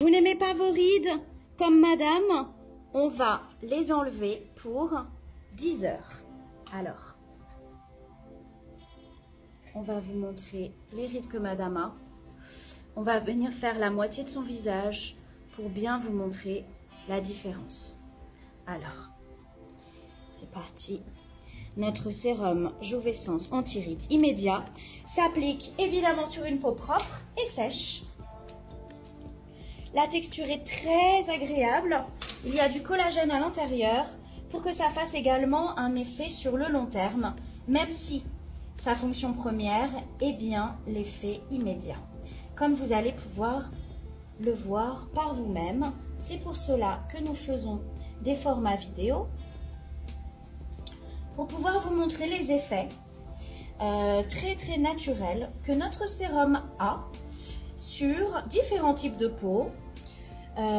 Vous n'aimez pas vos rides comme madame? On va les enlever pour 10 heures. Alors, on va vous montrer les rides que madame a. On va venir faire la moitié de son visage pour bien vous montrer la différence. Alors, c'est parti. Notre sérum Jouvescence anti-rides immédiat s'applique évidemment sur une peau propre et sèche. La texture est très agréable. Il y a du collagène à l'intérieur pour que ça fasse également un effet sur le long terme, même si sa fonction première est bien l'effet immédiat. Comme vous allez pouvoir le voir par vous-même, c'est pour cela que nous faisons des formats vidéo pour pouvoir vous montrer les effets très naturels que notre sérum a sur différents types de peau,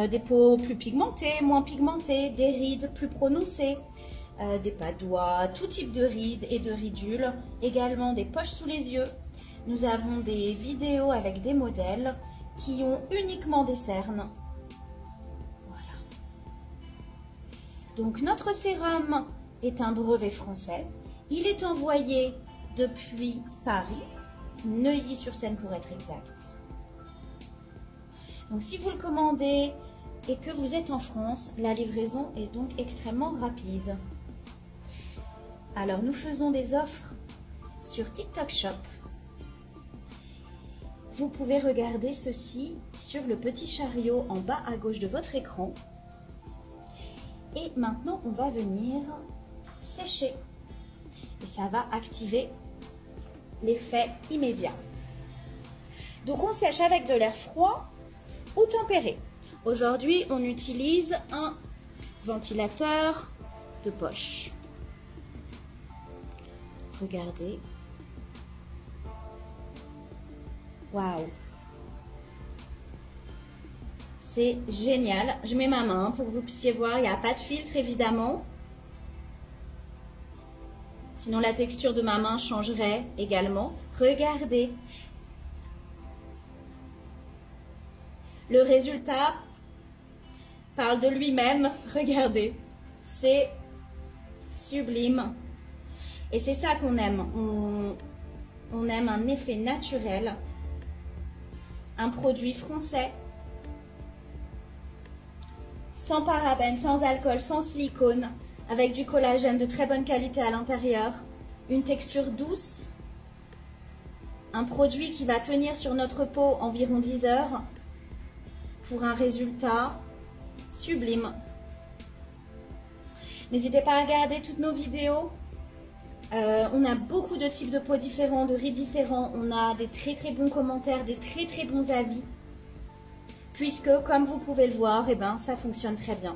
des peaux plus pigmentées, moins pigmentées, des rides plus prononcées, des padois, tout type de rides et de ridules, également des poches sous les yeux. Nous avons des vidéos avec des modèles qui ont uniquement des cernes. Voilà. Donc notre sérum est un brevet français. Il est envoyé depuis Paris, Neuilly-sur-Seine pour être exact. Donc si vous le commandez et que vous êtes en France, la livraison est donc extrêmement rapide. Alors nous faisons des offres sur TikTok Shop. Vous pouvez regarder ceci sur le petit chariot en bas à gauche de votre écran. Et maintenant on va venir sécher. Et ça va activer l'effet immédiat. Donc on sèche avec de l'air froid ou tempéré. Aujourd'hui, on utilise un ventilateur de poche. Regardez. Waouh! C'est génial. Je mets ma main pour que vous puissiez voir. Il n'y a pas de filtre, évidemment. Sinon, la texture de ma main changerait également. Regardez. Le résultat parle de lui-même. Regardez, c'est sublime. Et c'est ça qu'on aime. On aime un effet naturel. Un produit français. Sans parabènes, sans alcool, sans silicone. Avec du collagène de très bonne qualité à l'intérieur. Une texture douce. Un produit qui va tenir sur notre peau environ 10 heures. Pour un résultat sublime. N'hésitez pas à regarder toutes nos vidéos. On a beaucoup de types de peau différents, de rides différents. On a des très bons commentaires, des très bons avis. Puisque, comme vous pouvez le voir, eh ben, ça fonctionne très bien.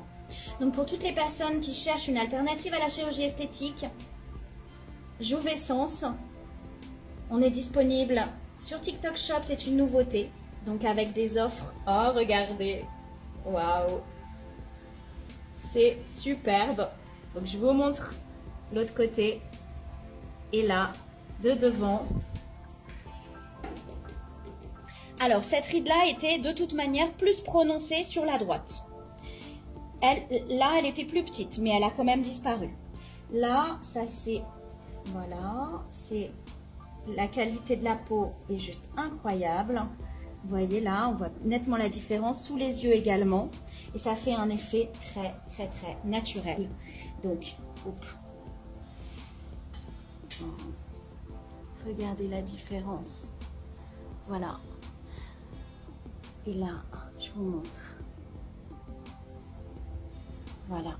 Donc pour toutes les personnes qui cherchent une alternative à la chirurgie esthétique, Jouvescence, on est disponible sur TikTok Shop, c'est une nouveauté. Donc avec des offres, oh regardez, waouh, c'est superbe. Donc je vous montre l'autre côté et là, de devant. Alors cette ride-là était de toute manière plus prononcée sur la droite. Là, elle était plus petite, mais elle a quand même disparu. Là, ça c'est, voilà, c'est la qualité de la peau est juste incroyable. Vous voyez là, on voit nettement la différence sous les yeux également. Et ça fait un effet très naturel. Donc, hop. Regardez la différence. Voilà. Et là, je vous montre. Voilà.